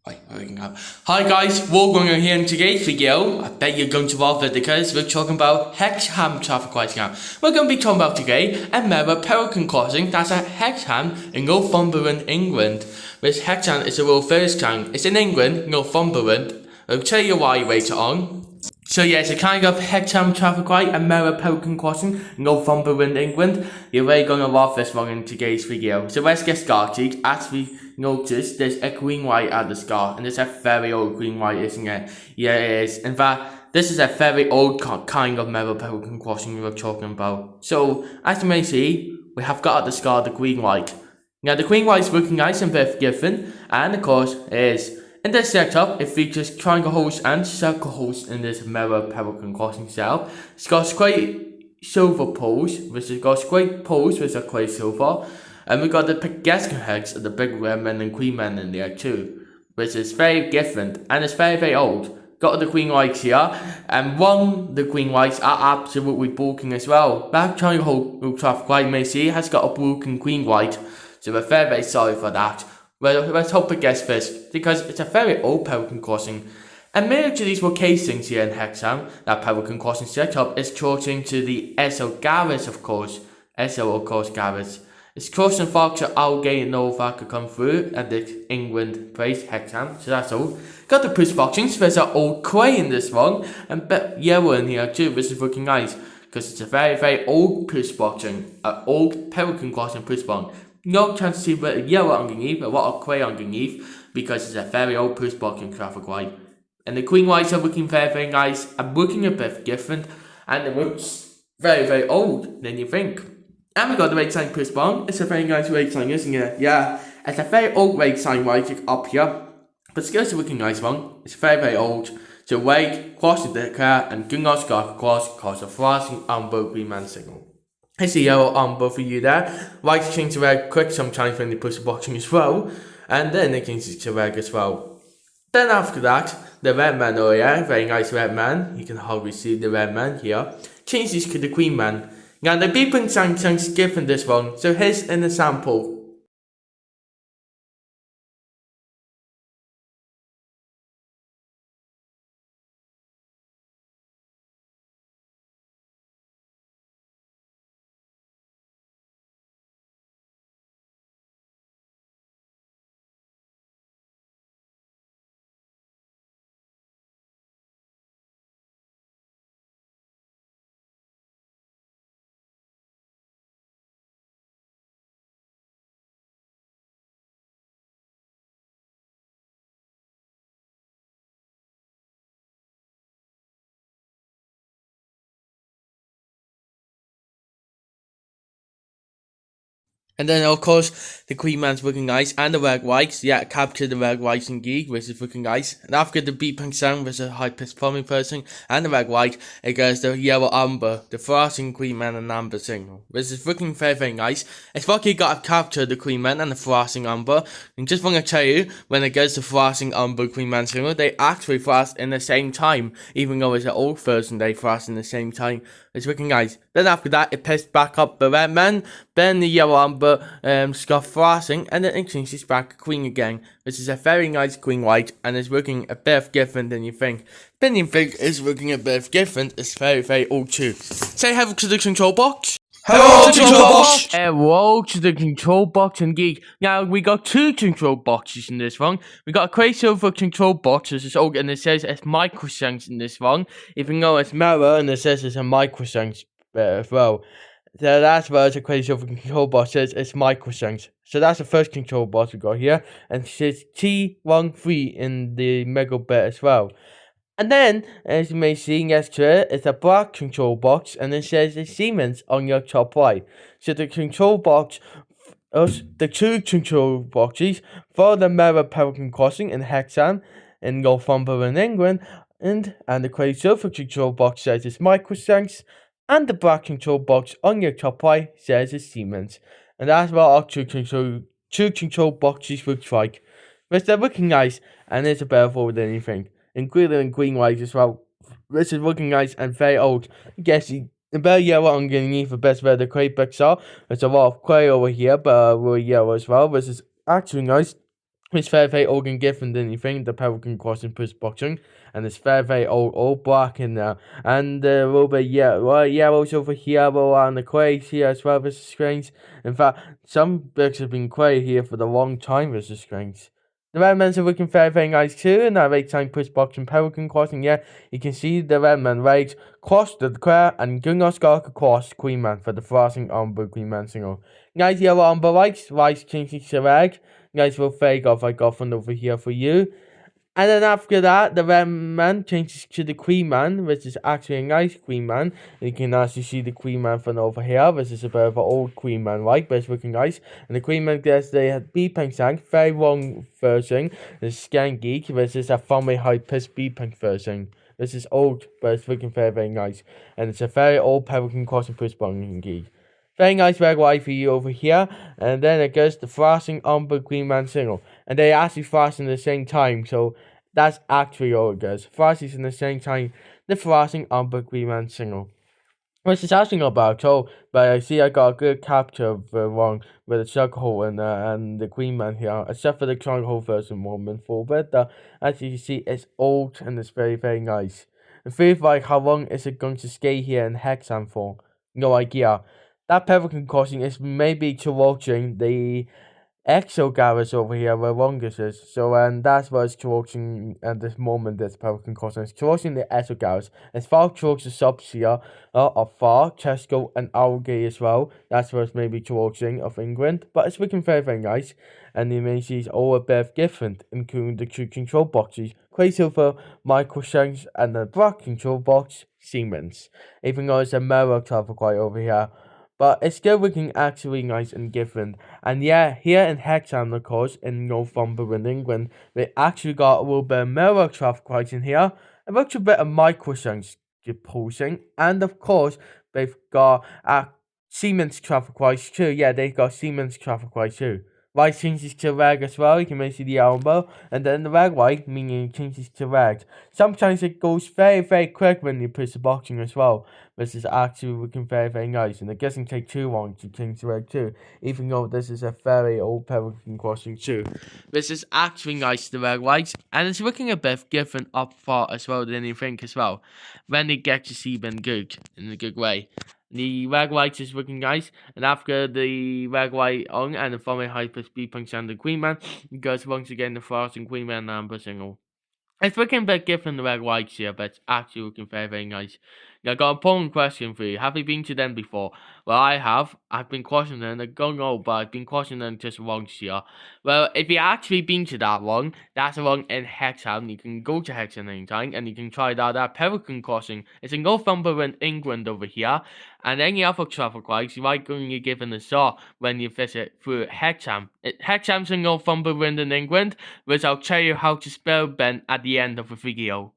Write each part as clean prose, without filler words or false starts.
Right, there we go. Hi guys, we're going to here in today's video. I bet you're going to love it because we're talking about Hexham traffic lights now. We're going to be talking about today a Mellor Pelican crossing that's at Hexham in Northumberland, England. This Hexham is a real first town. It's in England, Northumberland. I'll tell you why later on. So yeah, it's a kind of Hexham traffic light and Mellor Pelican crossing, Northumberland, England. You're really going to love this one in today's video. So let's get started. As we notice, there's a green light at the start, and it's a very old green light, isn't it? Yeah, it is. In fact, this is a very old kind of Mellor Pelican crossing we're talking about. So, as you may see, we have got at the start the green light. Now, the green light's looking nice and very different, and of course, it is. In this setup, it features triangle holes and circle holes in this Mellor Pelican crossing style. It's got straight silver poles, which has got straight poles which are quite silver. And we got the Pedestrian heads of the big red men and queen men in there too, which is very different and it's very old. Got the green lights here, and the green lights are absolutely broken as well. That triangle hole traffic light you may see has got a broken green light, so we're very sorry for that. Well, let's hope it gets fixed, because it's a very old Pelican crossing. And many to these locations here in Hexham, that Pelican crossing setup is crossing to the SL garage, of course. SL, of course, garage. It's crossing Berkshire, Aldgate and Nova could come through at the England place, Hexham, so that's all. Got the push boxings, there's an old quay in this one, and bit yellow in here too, which is looking nice, because it's a very old push boxing, an old Pelican crossing push box. No chance to see a bit of yellow underneath, a lot of grey underneath, because it's a very old push boxing traffic light. And the green lights are looking very nice, and looking a bit different, and it looks very old than you think. And we got the red sign push box. It's a very nice red sign, isn't it? Yeah, it's a very old red sign right up here, but still it's a looking nice one. It's very old. So wait, cross the car, and do not start across because of flashing amber green man signal. I see yellow amber for you there. Lights change to red quick sometimes when they push the boxing as well, and then they change to red as well. Then after that, the red man, oh yeah, very nice red man. You can hardly see the red man here. Changes to the green man. Now the beeping sounds different this one, so here's an example. And then of course the Queen Man's looking nice, and the red lights, yeah, capture the red lights indeed, which is looking nice. And after the beeping sound with a high pitched plumbing person and the red light, it goes the yellow amber, the flashing Queen Man and amber signal, which is looking very nice. It's lucky you got to capture the Queen Man and the flashing amber. And just want to tell you, when it goes to flashing amber Queen Man signal, they actually flash in the same time, even though it's an old version, they flash in the same time. It's looking nice. Then after that, it pissed back up the red man, then the yellow amber scuff flashing, and then it changes back green again, which is a very nice green light, and it's looking a bit different than you think. Then you think it's looking a bit different, it's very old too. Say hello to the control box. Hello, control box! Hello to the control box indeed. Now, we got two control boxes in this one. We got a grey silver control box, which is old, and it says it's microsense in this one. Even though it's Mellor, and it says it's a microsense as well. So that's where the grey silver control box says it's microsense. So that's the first control box we got here. And it says T13 in the middle bit as well. And then, as you may see next to it, it's a black control box, and it says it's Siemens on your top right. So the control box, the two control boxes for the Mellor Pelican crossing in Hexham in Northumberland, England, and the grey silver control box says it's Microsense, and the black control box on your top right says it's Siemens. And that's what our two control boxes looks like. But they're looking nice, and it's a better forward than anything. Including green lights as well. This is looking nice and very old. Yes, the very yellow underneath the best where the grey bricks are. There's a lot of grey over here, but really yellow as well. This is actually nice. It's very old and different than you think. The Pelican crossing push boxing, and it's very old, all black in there, and a little bit yellows over here, and the quays here as well. This is strange. In fact, some books have been quay here for the long time. This is strange. The Redmans are looking very nice too, and that right time push boxing Pelican crossing. Yeah, you can see the Redman right cross the square and Gunnar across Queenman for the thrashing Umber Queenman single. Nice yellow Umber lights changing to red. Guys will fake off. I got one over here for you. And then after that, the red man changes to the queen man, which is actually a nice queen man. And you can actually see the queen man from over here. This is a bit of an old queen man, right? But it's looking nice. And the queen man gets the B-Pink sang, very long version. The Scan Geek, which is a family high pitch B-Pink version. This is old, but it's looking very nice. And it's a very old Pelican crossing push button geek. Very nice red light for you over here. And then it goes the thrashing Umber Green Man single. And they actually thrash in the same time. So that's actually all it does. Thrashes in the same time. The thrashing Umber Green Man single. Which is actually not bad at all. But I see I got a good capture of one with the struggle and the Queen Man here. Except for the struggle version moment for it. As you can see, it's old and it's very nice. It feels like how long is it going to stay here in Hexham for? No idea. That Pelican crossing is maybe towards the Exo garage over here where Longus is. So that's what it's towards at this moment, this Pelican crossing. It's towards the Exo garage. It's far towards the subs here of far, Tesco and Algate as well. That's what it's maybe towards of England. But it's looking very nice. And the amenities all a bit different, including the two control boxes, Silver, Microshanks, and the black control box, Siemens. Even though it's a Mellor traffic light over here. But it's still looking actually nice and different. And yeah, here in Hexham, of course, in Northumberland, England, they actually got a little bit of Mellor traffic lights in here. A little bit of microsense pulsing. And of course, they've got Siemens traffic lights too. Yeah, they've got Siemens traffic lights too. Light changes to red as well, you can maybe see the elbow, and then the red light, meaning it changes to red. Sometimes it goes very quick when you push the boxing as well. This is actually looking very nice, and it doesn't take too long to change to red too, even though this is a very old Pelican crossing too. This is actually nice, the red lights, and it's looking a bit different up far as well than you think as well, when you get to see them good, in a good way. The red light is looking nice, and after the red light on and the following hyper speed punch and the Queen Man, it goes once again the Frost and Queen Man number single. It's looking a bit different the red lights here, but it's actually looking very nice. Now, I got a polling question for you. Have you been to them before? Well, I have. I've been crossing them. I don't know, but I've been crossing them just once here. Well, if you actually been to that one, that's the one in Hexham. You can go to Hexham anytime, and you can try that Pelican crossing. It's in Northumberland, England over here. And any other traffic lights, you might go and give it a shot when you visit through Hexham. Hexham's in Northumberland in England, which I'll tell you how to spell Ben at the end of the video.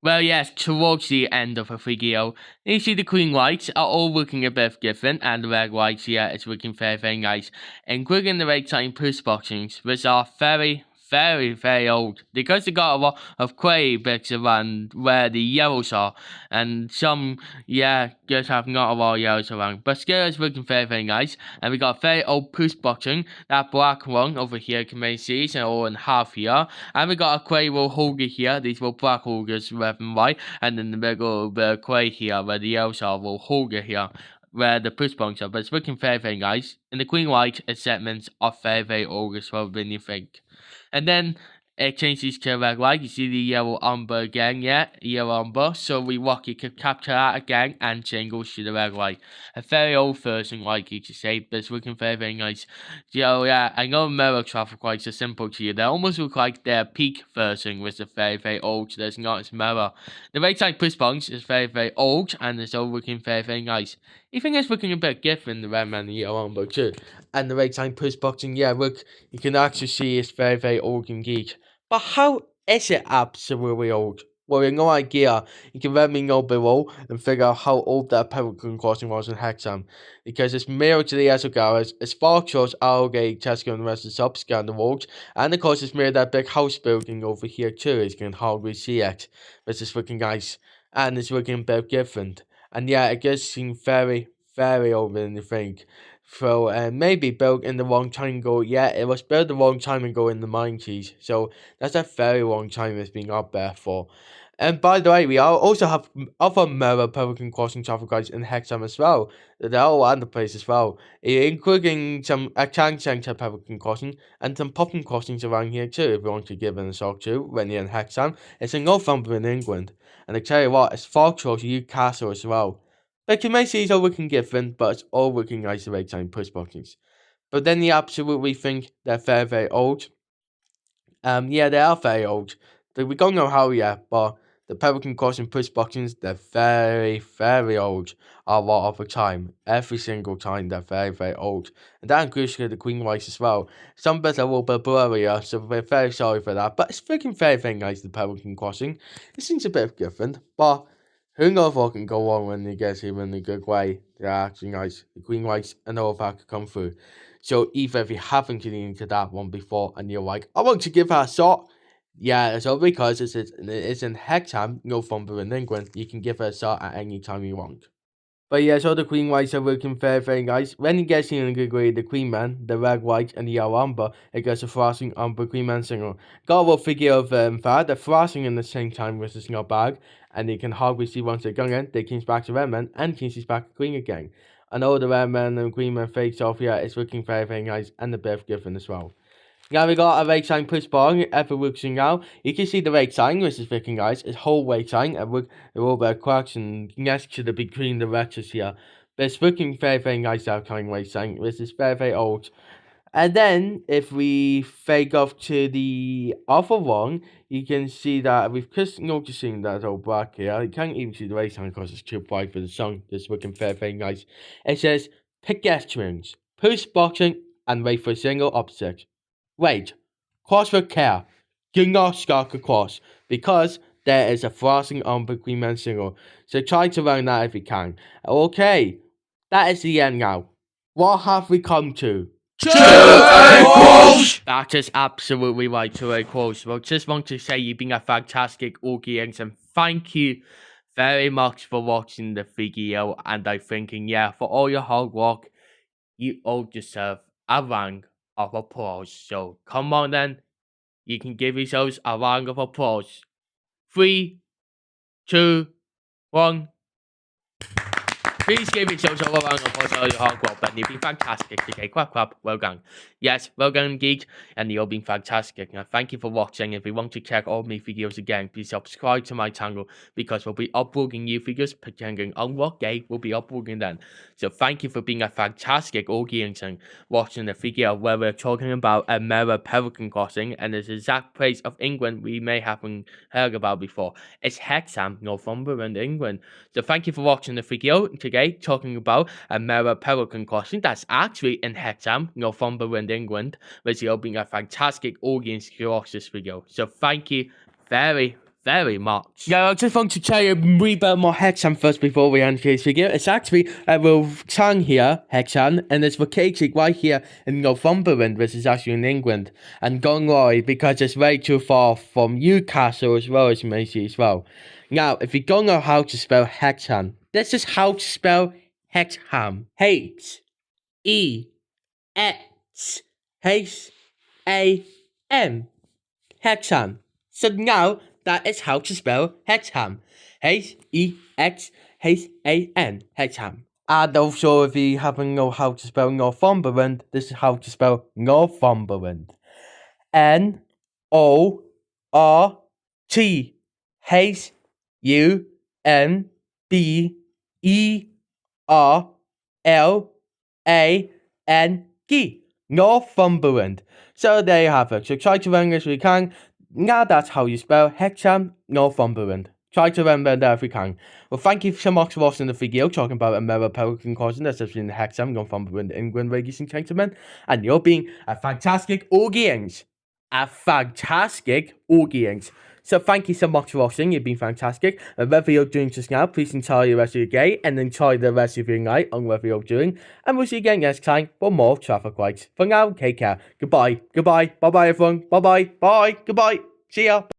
Well, yes, towards the end of the video, you see the green lights are all looking a bit different, and the red lights here is looking very nice, including the red time push boxings, which are very old, because they got a lot of grey bits around where the yellows are, and some, just have not a lot of yellows around, but still it's looking very nice. And we got very old push boxing, that black one over here, you can maybe see, it's all in half here, and we got a grey little holder here, these little black holders, red and white, and then the little bit of grey here, where the yellows are, little holder here, where the push boxes are, but it's looking very nice. And the green light segments are very old as well than you think. And then it changes to red light. You see the yellow umber again, yellow umber. So we walk, you can capture that again and change to the red light. A very old version, like you could say, but it's looking very nice. So I know Mellor traffic lights are simple to you. They almost look like their peak version, which is very old. So there's not as Mellor. The right side push box is very old, and it's all looking very nice. Even it's looking a bit different, the red man and the yellow umber too. And the right side push boxing, look, you can actually see it's very old and geek. But how is it absolutely old? Well, you have no idea. You can let me know below and figure out how old that Pelican crossing was in Hexham. Because it's mirrored to the Esso garage, it's far across Algate, Tesco and the rest of the subs down the road. And of course it's mirrored that big house building over here too, as you can hardly see it. But it's looking nice. And it's looking a bit different. And it does seem very older than you think. So maybe built in the wrong time ago. Yeah, it was built the wrong time ago in the 90s. So that's a very long time it's been up there for. And by the way, we also have other Mellor Pelican crossing traffic lights in Hexham as well. They're all around the place as well, including some a town centre Pelican crossing and some puffin crossings around here too. If you want to give it a shot too, when you're in Hexham, it's in Northumberland, England. And I tell you what, it's far closer to Newcastle as well. Like you may see it's all looking different, but it's all looking nice the right time push buttons. But then you absolutely think they're very, very old. Yeah, they are very old. We don't know how yet, but the Pelican crossing push buttons, they're very, very old a lot of the time. Every single time they're very, very old. And that includes the Queen Rice as well. Some bits are a little bit blurrier, so we're very sorry for that. But it's freaking very, very nice, the Pelican crossing. It seems a bit different, but who knows what can go wrong when it gets here in a good way. They're actually nice. The Queen Rice and all of that could come through. So either if you haven't get into that one before and you're like, I want to give her a shot. Yeah, so because it's in Hexham, Northumberland, England, you can give her a shot at any time you want. But yeah, so the Queen Whites are looking very, very nice. When you get in a good way, the Queen Man, the red, white, and the yellow umber, it gets a frosting umber Queen Man single. Got a little figure of that, the frosting in the same time with the not bag, and you can hardly see once they're going in, they change back to red man, and changes back to Queen again. And all the red man and Queen Man face off, yeah, it's looking very, very nice, and the birth given as well. Now we got a right sign push bar every week now. You can see the right sign, which is freaking nice. It's whole right sign and with a little bit of cracks and next to the between the letters here. But it's looking very, very nice out kind right sign, which is very, very old. And then if we fake off to the other one, you can see that we've just noticing that old black here. You can't even see the right sign because it's too bright for the sun. It's looking very, very nice. It says pedestrians, push boxing and wait for a single object. Wait, cross with care. Do not start across, because there is a frosting on the Green Man single. So try to learn that if you can. Okay, that is the end now. What have we come to? To a close! That is absolutely right, to a close. Well, just want to say you've been a fantastic audience and thank you very much for watching the video. And I'm thinking, yeah, for all your hard work, you all deserve a round of applause. So come on then, you can give yourselves a round of applause. 3, 2, 1. Please give yourselves a round of applause for all your hard work, and you've been fantastic today. Clap, clap, well done. Yes, well done indeed, and you've been fantastic. And thank you for watching. If you want to check all my videos again, please subscribe to my channel, because we'll be uploading new videos depending on what day we'll be uploading them. So thank you for being a fantastic audience and watching the video where we're talking about a Mellor Pelican crossing, and it's the exact place of England we may haven't heard about before. It's Hexham, Northumberland, England. So thank you for watching the video today, talking about a Mellor Pelican crossing that's actually in Hexham, Northumberland, England, which you'll be a fantastic audience to watch this video. So thank you very, very much. Yeah, I just want to tell you a wee bit more Hexham first before we end today's video. It's actually a little town here, Hexham, and it's located right here in Northumberland, which is actually in England. And don't worry, because it's way too far from Newcastle as well, as you may see as well. Now, if you don't know how to spell Hexham, this is how to spell Hexham. H-E-X-H-A-M. Hexham. So now, that is how to spell Hexham. H-E-X-H-A-M. Hexham. And also, if you haven't know how to spell Northumberland, this is how to spell Northumberland. Northumberland. Northumberland. So there you have it. So try to learn this if you can. Now that's how you spell Hexham, Northumberland. Try to remember that if you can. Well, thank you so much for watching the video talking about a Mellor Pelican crossing that's in Hexham, Northumberland, England, ladies and gentlemen. And you're being a fantastic audience. A fantastic audience. So thank you so much for watching. You've been fantastic. And whatever you're doing just now, please enjoy the rest of your day and enjoy the rest of your night on whatever you're doing. And we'll see you again next time for more traffic lights. For now, take care. Goodbye. Goodbye. Bye-bye, everyone. Bye-bye. Bye. Goodbye. See ya.